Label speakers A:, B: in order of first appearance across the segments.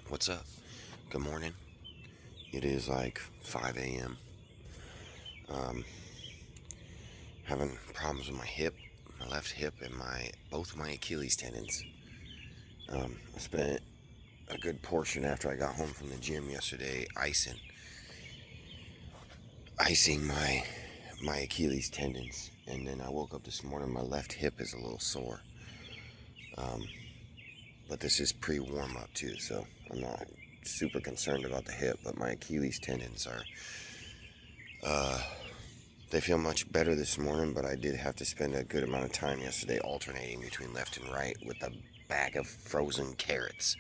A: What's up? Good morning. It is like 5 a.m. Um, having problems with my hip, my left hip, and both my Achilles tendons. I spent a good portion after I got home from the gym yesterday icing my Achilles tendons, and then I woke up this morning. My left hip is a little sore. But this is pre-warm up too, so I'm not super concerned about the hip. But my Achilles tendons they feel much better this morning, but I did have to spend a good amount of time yesterday alternating between left and right with a bag of frozen carrots.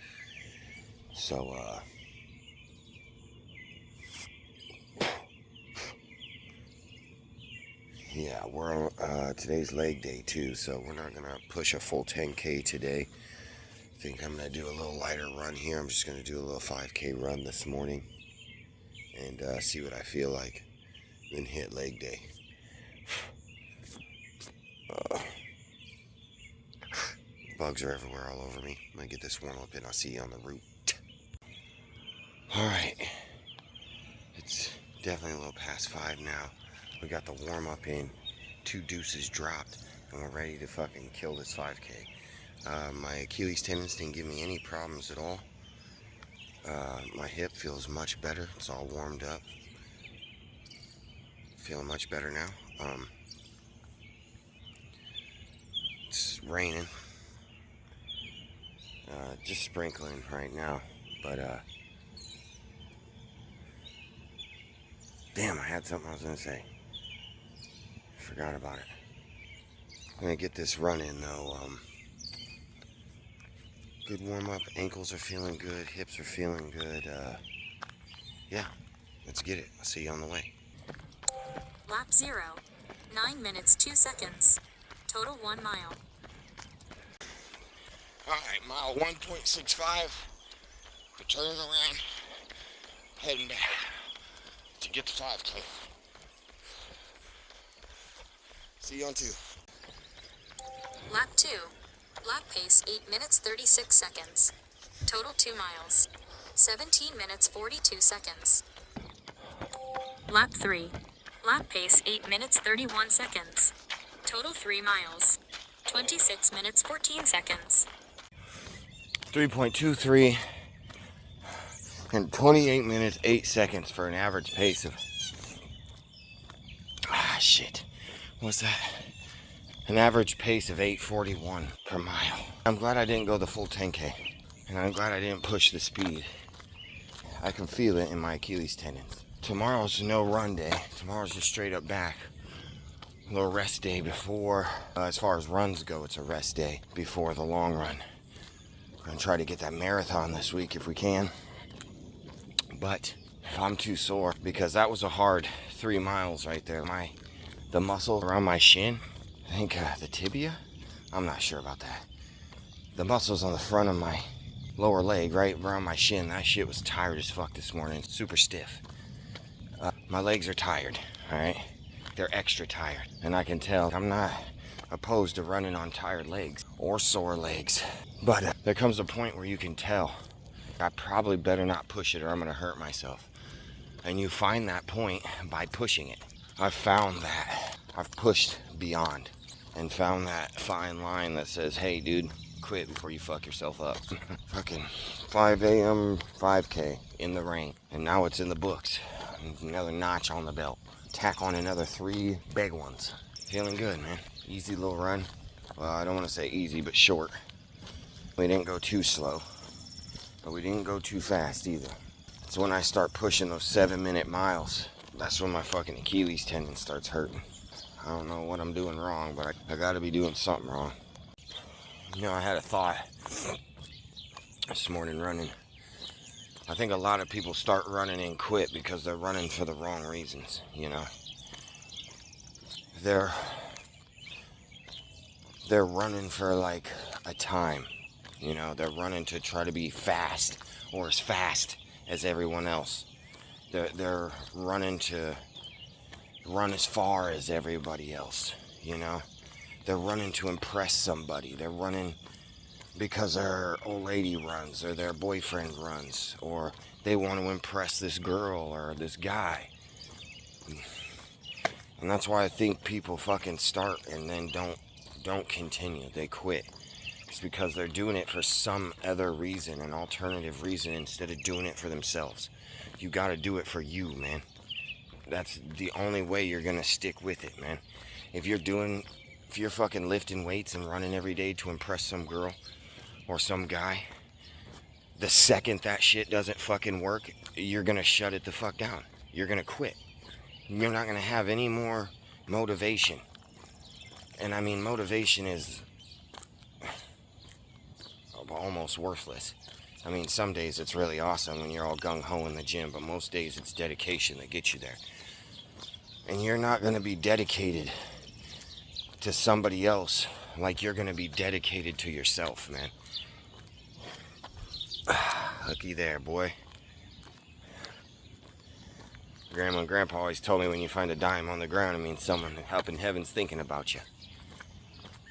A: So, yeah, we're on today's leg day too, so we're not gonna push a full 10K today. I think I'm gonna do a little lighter run here. I'm just gonna do a little 5K run this morning and see what I feel like, then hit leg day. Bugs are everywhere all over me. I'm gonna get this warm up and I'll see you on the route. Alright, it's definitely a little past 5 now. We got the warm up in, 2 deuces dropped, and we're ready to fucking kill this 5K. My Achilles tendons didn't give me any problems at all. My hip feels much better. It's all warmed up. Feeling much better now. It's raining. Just sprinkling right now, but damn, I had something I was gonna say. Forgot about it. I'm gonna get this run in though. Good warm up. Ankles are feeling good. Hips are feeling good. Yeah, let's get it. I'll see you on the way.
B: Lap 0. 9 minutes 2 seconds. Total 1 mile.
A: Alright, mile 1.65. We're turning around, heading back to get the 5K. See you on 2.
B: Lap 2. Lap pace 8 minutes 36 seconds. Total 2 miles. 17 minutes 42 seconds. Lap 3. Lap pace 8 minutes 31 seconds. Total 3 miles. 26 minutes 14 seconds.
A: 3.23 and 28 minutes 8 seconds for an average pace of shit. What's that? An average pace of 8:41 per mile. I'm glad I didn't go the full 10K, and I'm glad I didn't push the speed. I can feel it in my Achilles tendons. Tomorrow's no run day. Tomorrow's just straight up back. A little rest day before, as far as runs go, it's a rest day before the long run. We're gonna try to get that marathon this week if we can. But if I'm too sore, because that was a hard 3 miles right there. The muscle around my shin, I think the tibia, I'm not sure about that. The muscles on the front of my lower leg, right around my shin, that shit was tired as fuck this morning. Super stiff. My legs are tired, all right? They're extra tired. And I can tell I'm not opposed to running on tired legs or sore legs. But there comes a point where you can tell, I probably better not push it or I'm gonna hurt myself. And you find that point by pushing it. I've found that. I've pushed beyond and found that fine line that says, hey dude, quit before you fuck yourself up. Fucking 5 a.m. 5K in the rain. And now it's in the books. Another notch on the belt. Tack on another 3 big ones. Feeling good, man. Easy little run. Well, I don't want to say easy, but short. We didn't go too slow, but we didn't go too fast either. It's when I start pushing those 7-minute miles. That's when my fucking Achilles tendon starts hurting. I don't know what I'm doing wrong, but I gotta be doing something wrong. You know, I had a thought this morning running. I think a lot of people start running and quit because they're running for the wrong reasons, you know. They're running for like a time, you know. They're running to try to be fast or as fast as everyone else. They're running to run as far as everybody else, you know. They're running to impress somebody. They're running because their old lady runs or their boyfriend runs, or they want to impress this girl or this guy. And that's why I think people fucking start and then don't continue. They quit. It's because they're doing it for some other reason, an alternative reason, instead of doing it for themselves. You gotta do it for you, man. That's the only way you're gonna stick with it, man. If you're fucking lifting weights and running every day to impress some girl or some guy, the second that shit doesn't fucking work, you're gonna shut it the fuck down. You're gonna quit. You're not gonna have any more motivation. And I mean, motivation is almost worthless. I mean, some days it's really awesome when you're all gung-ho in the gym, but most days it's dedication that gets you there. And you're not gonna be dedicated to somebody else like you're gonna be dedicated to yourself, man. Looky there, boy. Grandma and Grandpa always told me when you find a dime on the ground, it means someone up in heaven's thinking about you.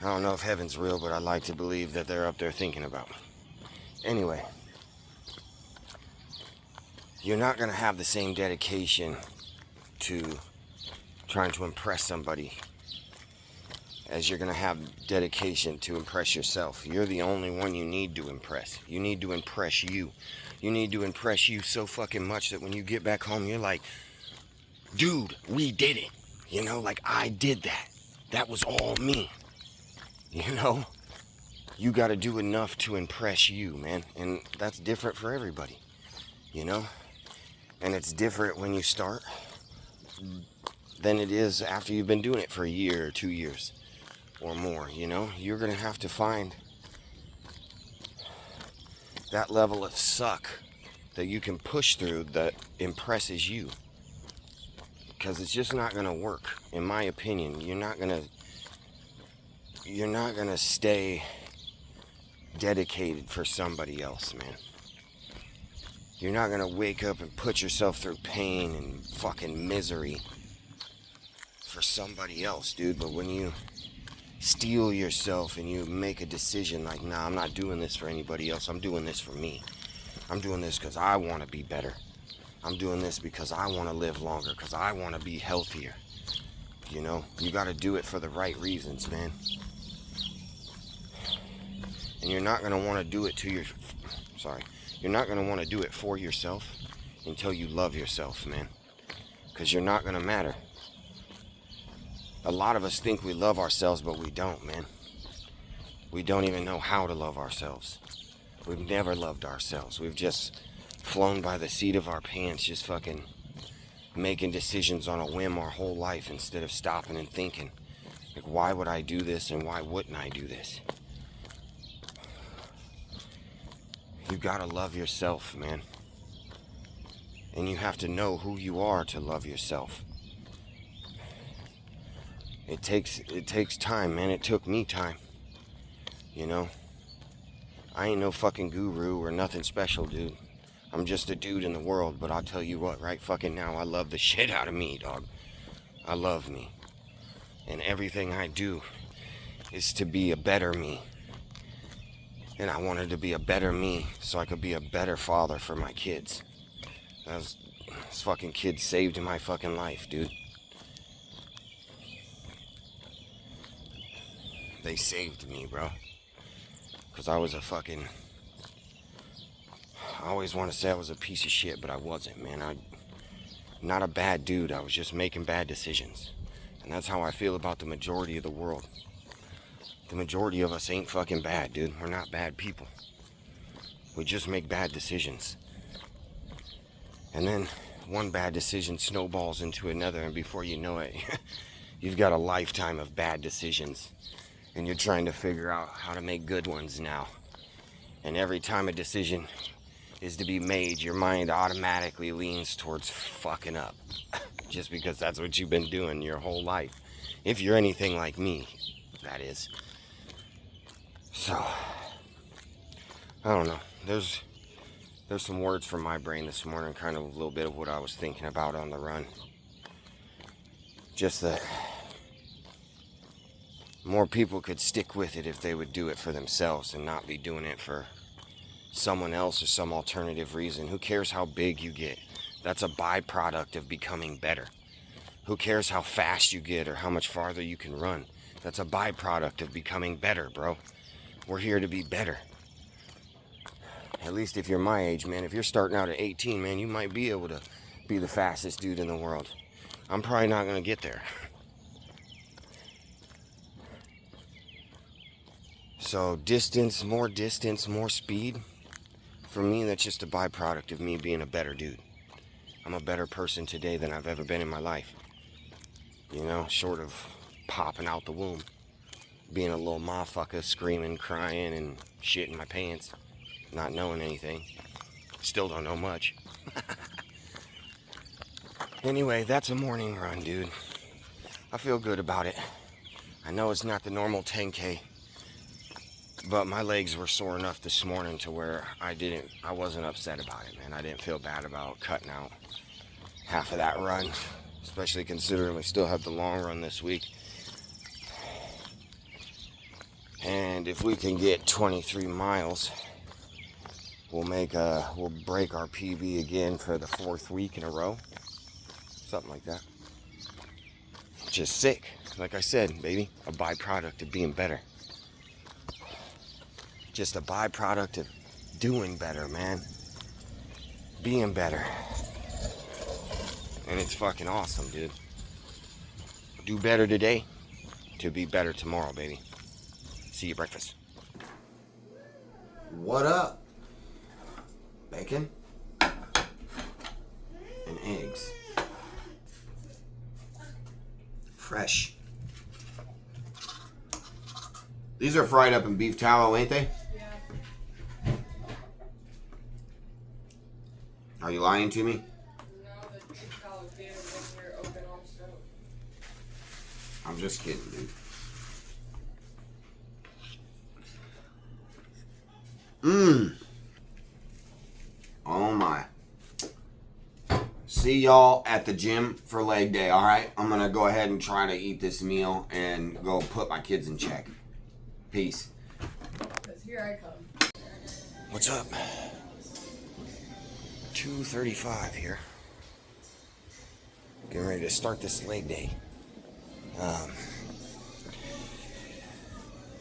A: I don't know if heaven's real, but I like to believe that they're up there thinking about me. Anyway, you're not going to have the same dedication to trying to impress somebody as you're going to have dedication to impress yourself. You're the only one you need to impress. You need to impress you. You need to impress you so fucking much that when you get back home, you're like, dude, we did it. You know, like, I did that. That was all me. You know? You got to do enough to impress you, man. And that's different for everybody. You know? And it's different when you start than it is after you've been doing it for a year or 2 years or more, you know? You're going to have to find that level of suck that you can push through that impresses you. Because it's just not going to work, in my opinion. You're not going to stay dedicated for somebody else, man. You're not going to wake up and put yourself through pain and fucking misery for somebody else, dude. But when you steel yourself and you make a decision like, nah, I'm not doing this for anybody else. I'm doing this for me. I'm doing this because I want to be better. I'm doing this because I want to live longer, because I want to be healthier. You know, you got to do it for the right reasons, man. And you're not going to want to do it you're not going to want to do it for yourself until you love yourself, man. Because you're not going to matter. A lot of us think we love ourselves, but we don't, man. We don't even know how to love ourselves. We've never loved ourselves. We've just flown by the seat of our pants, just fucking making decisions on a whim our whole life instead of stopping and thinking, like, why would I do this and why wouldn't I do this? You gotta love yourself, man. And you have to know who you are to love yourself. It takes time, man. It took me time. You know? I ain't no fucking guru or nothing special, dude. I'm just a dude in the world, but I'll tell you what, right fucking now, I love the shit out of me, dog. I love me. And everything I do is to be a better me. And I wanted to be a better me so I could be a better father for my kids. Those fucking kids saved my fucking life, dude. They saved me, bro. Because I was a fucking... I always want to say I was a piece of shit, but I wasn't, man. I'm not a bad dude. I was just making bad decisions. And that's how I feel about the majority of the world. The majority of us ain't fucking bad, dude. We're not bad people. We just make bad decisions. And then one bad decision snowballs into another, and before you know it, you've got a lifetime of bad decisions. And you're trying to figure out how to make good ones now. And every time a decision is to be made, your mind automatically leans towards fucking up. Just because that's what you've been doing your whole life. If you're anything like me, that is. So, I don't know. There's some words from my brain this morning, kind of a little bit of what I was thinking about on the run. Just that more people could stick with it if they would do it for themselves and not be doing it for someone else or some alternative reason. Who cares how big you get? That's a byproduct of becoming better. Who cares how fast you get or how much farther you can run? That's a byproduct of becoming better, bro. We're here to be better. At least if you're my age, man. If you're starting out at 18, man, you might be able to be the fastest dude in the world. I'm probably not going to get there. So distance, more speed. For me, that's just a byproduct of me being a better dude. I'm a better person today than I've ever been in my life. You know, short of popping out the womb. Being a little motherfucker, screaming, crying, and shitting my pants. Not knowing anything. Still don't know much. Anyway, that's a morning run, dude. I feel good about it. I know it's not the normal 10K. But my legs were sore enough this morning to where I wasn't upset about it, man. I didn't feel bad about cutting out half of that run, especially considering we still have the long run this week. And if we can get 23 miles, we'll break our PB again for the 4th week in a row. Something like that. Just sick. Like I said, baby, a byproduct of being better. Just a byproduct of doing better, man. Being better. And it's fucking awesome, dude. Do better today to be better tomorrow, baby. See you breakfast. What up? Bacon? And eggs. Fresh. These are fried up in beef tallow, ain't they? Are you lying to me?
C: No, the beef tallow did when you're open on stove.
A: I'm just kidding, dude. Oh my. See y'all at the gym for leg day, alright? I'm gonna go ahead and try to eat this meal and go put my kids in check. Peace.
C: Because here I come.
A: What's up? 2:35 here. Getting ready to start this leg day. I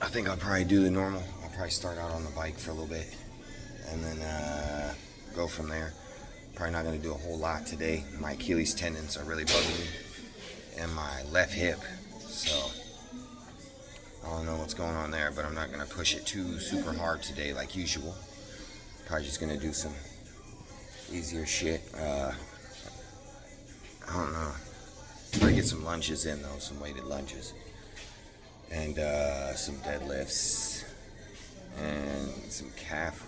A: think I'll probably do the normal. I'll probably start out on the bike for a little bit and then go from there. Probably not going to do a whole lot today. My Achilles tendons are really bugging me and my left hip. So I don't know what's going on there, but I'm not going to push it too super hard today like usual. Probably just going to do some easier shit. I don't know. Try to get some lunges in though, some weighted lunges. And some deadlifts. And some calf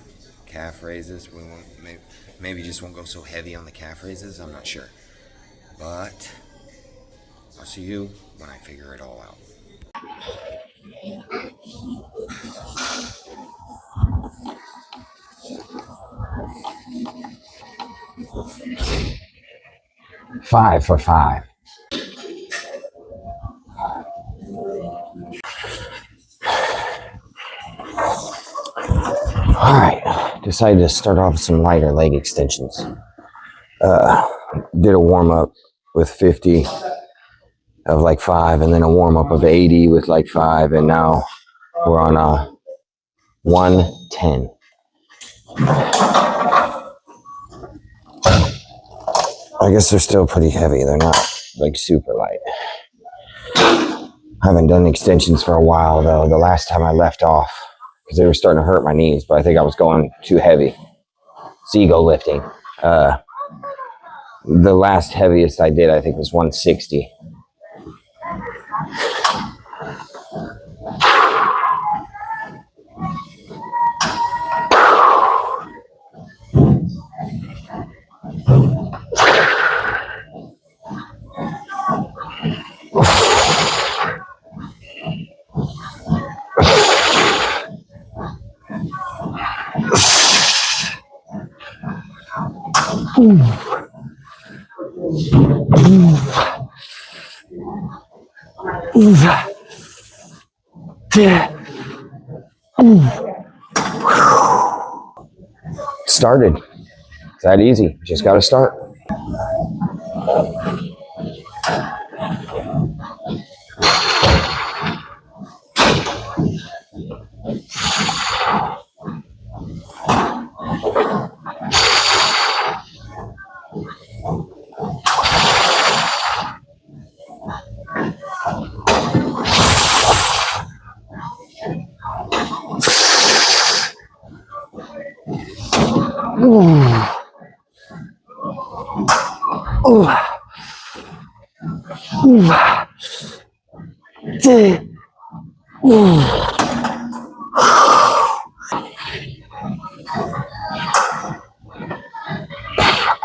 A: raises. We won't, maybe just won't go so heavy on the calf raises. I'm not sure. But I'll see you when I figure it all out. Five for five. All right, decided to start off with some lighter leg extensions. Did a warm up with 50 of like 5, and then a warm up of 80 with like 5, and now we're on 110. I guess they're still pretty heavy. They're not like super light. I haven't done extensions for a while though. The last time I left off, because they were starting to hurt my knees, but I think I was going too heavy. Ego lifting. The last heaviest I did, I think, was 160. Started. It's that easy. Just got to start.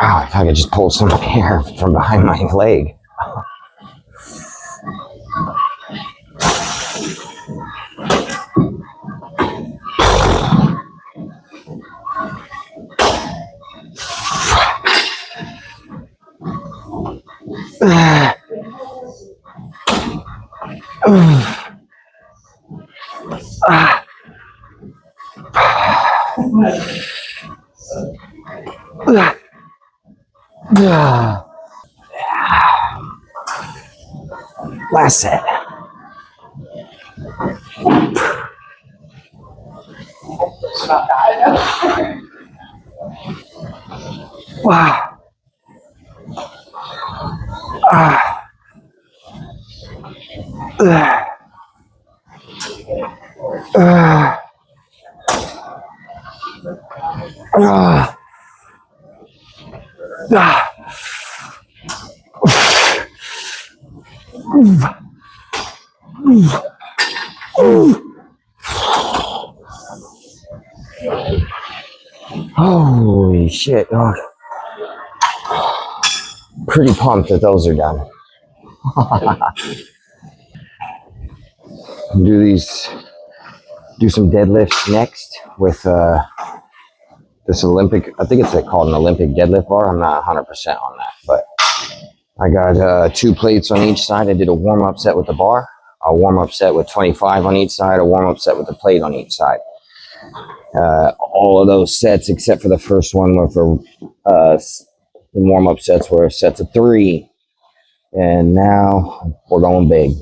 A: Ow, if I could just pull some hair from behind my leg. Last set. Wow. Holy shit, dog. Pretty pumped that those are done. Do some deadlifts next with this Olympic, I think it's called an Olympic deadlift bar. I'm not 100% on that, but I got 2 plates on each side. I did a warm-up set with the bar, a warm-up set with 25 on each side, a warm-up set with the plate on each side. All of those sets, except for the first one, were for the warm-up sets were sets of 3. And now we're going big.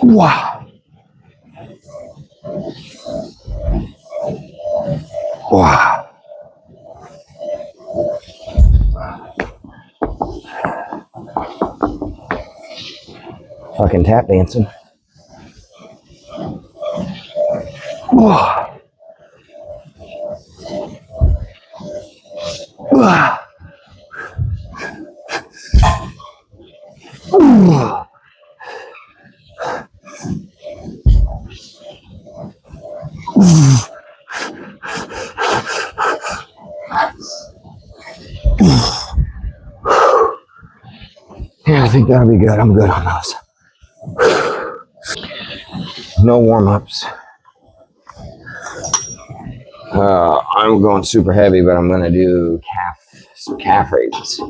A: Wow. Wow. Fucking tap dancing. Wow. Wow. Yeah, I think that'll be good. I'm good on those. No warm-ups. I'm going super heavy, but I'm going to do some calf raises.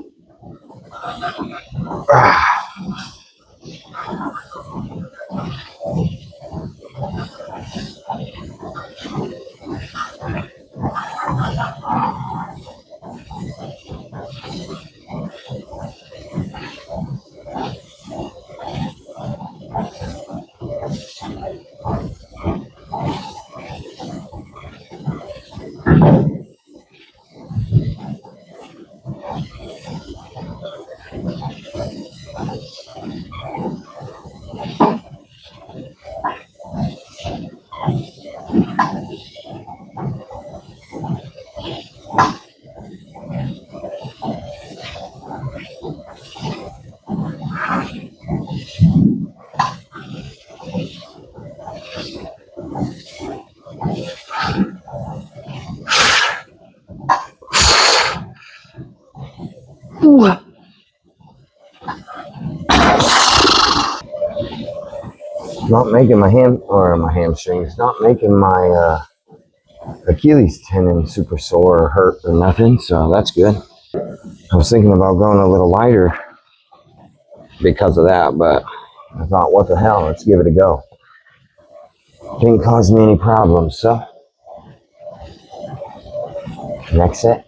A: Not making my hamstrings, not making my Achilles tendon super sore or hurt or nothing, so that's good. I was thinking about going a little lighter because of that, but I thought, what the hell, let's give it a go. Didn't cause me any problems, so next set.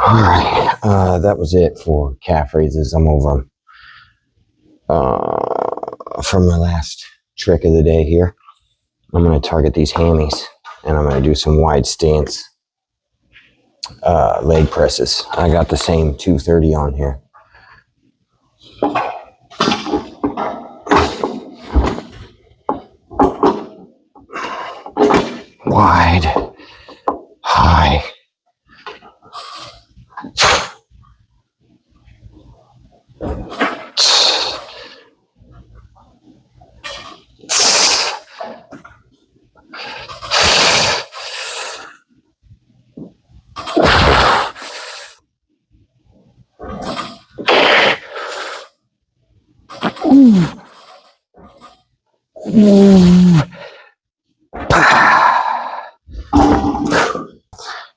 A: Alright, that was it for calf raises. I'm over them. From my last trick of the day here, I'm going to target these hammies, and I'm going to do some wide stance leg presses. I got the same 230 on here. Wide, high.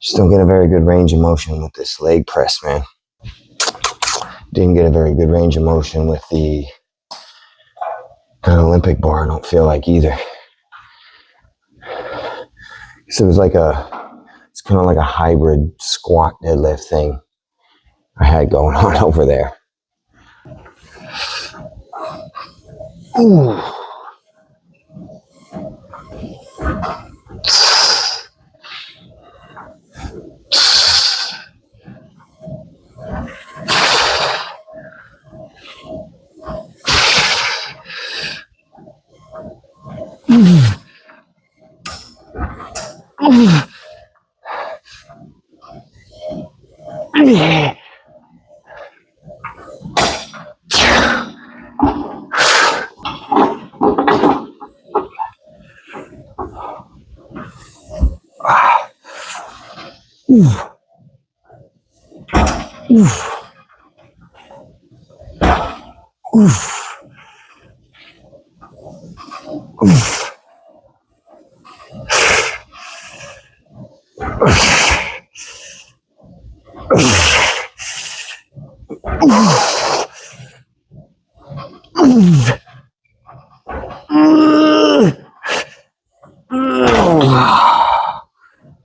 A: Just don't get a very good range of motion with this leg press, man. Didn't get a very good range of motion with the Olympic bar, I don't feel like either. So it was it's kind of like a hybrid squat deadlift thing I had going on over there. Ooh.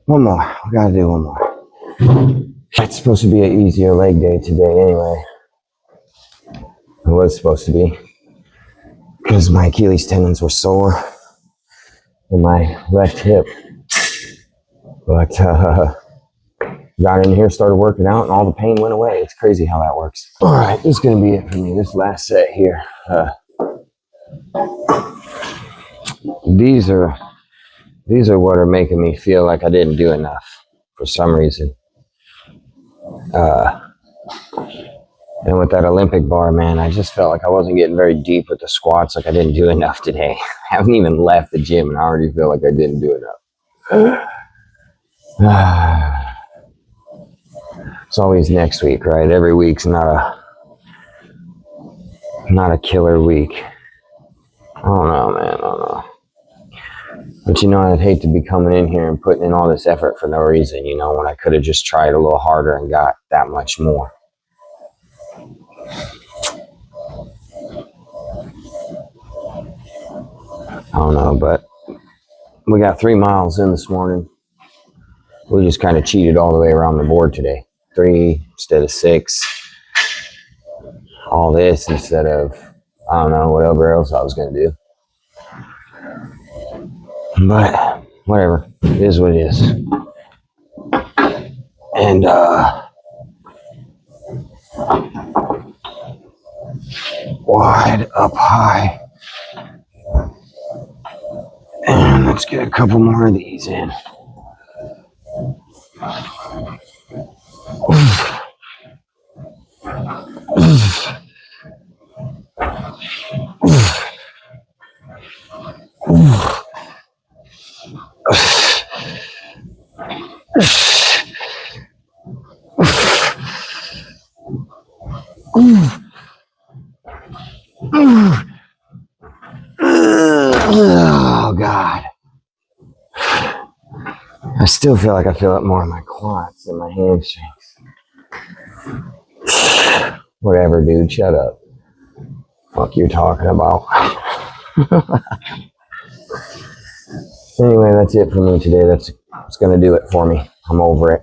A: One more. We gotta do one more. It's supposed to be an easier leg day today anyway. It was supposed to be. Because my Achilles tendons were sore in my left hip. But got in here, started working out, and all the pain went away. It's crazy how that works. All right, this is going to be it for me. This last set here. These are what are making me feel like I didn't do enough for some reason. And with that Olympic bar, man, I just felt like I wasn't getting very deep with the squats. Like I didn't do enough today. I haven't even left the gym, and I already feel like I didn't do enough. It's always next week, right? Every week's not a killer week. I don't know, man. I don't know. But you know, I'd hate to be coming in here and putting in all this effort for no reason, you know, when I could have just tried a little harder and got that much more. I don't know, but we got 3 miles in this morning. We just kind of cheated all the way around the board today. 3 instead of 6. All this instead of, I don't know, whatever else I was going to do. But whatever, it is what it is. And wide up high. And let's get a couple more of these in. Oh, God. I still feel like I feel it more in my quads than my hamstrings. Whatever, dude. Shut up. Fuck you talking about. Anyway, that's it for me today. That's going to do it for me. I'm over it.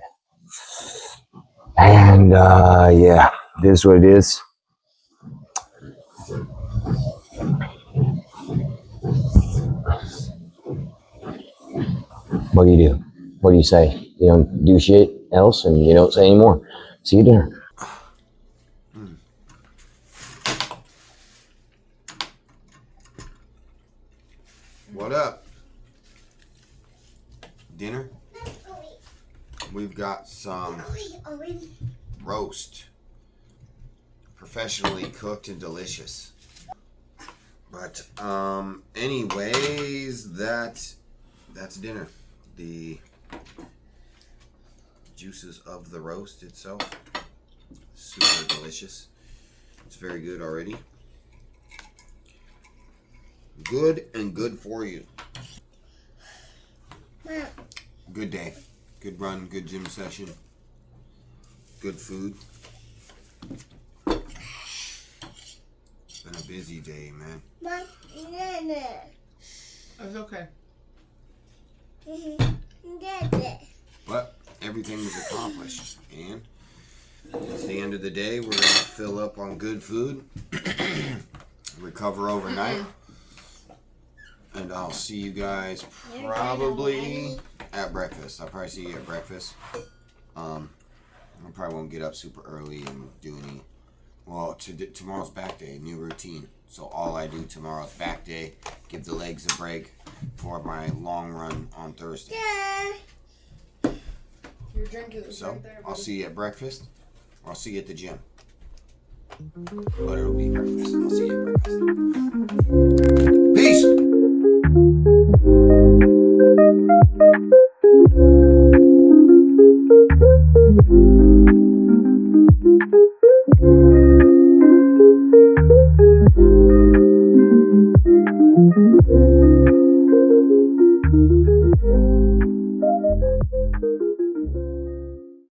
A: And, yeah, it is what it is. What do you do? What do you say? You don't do shit else and you don't say anymore. See you dinner. What up? Dinner? We've got some roast. Professionally cooked and delicious. But anyways, that's dinner. The juices of the roast itself, super delicious. It's very good already. Good and good for you. Good day, good run, good gym session, good food. It's been a busy day, man.
C: It's okay.
A: But everything was accomplished, and it's the end of the day. We're gonna fill up on good food, recover overnight, and I'll see you guys probably at breakfast. I'll probably see you at breakfast. I probably won't get up super early and do any. Well, tomorrow's back day, new routine. So all I do tomorrow's back day, give the legs a break for my long run on Thursday.
C: Your drink is
A: So
C: right there.
A: I'll see you at breakfast, or I'll see you at the gym. But it'll be breakfast. I'll see you at breakfast.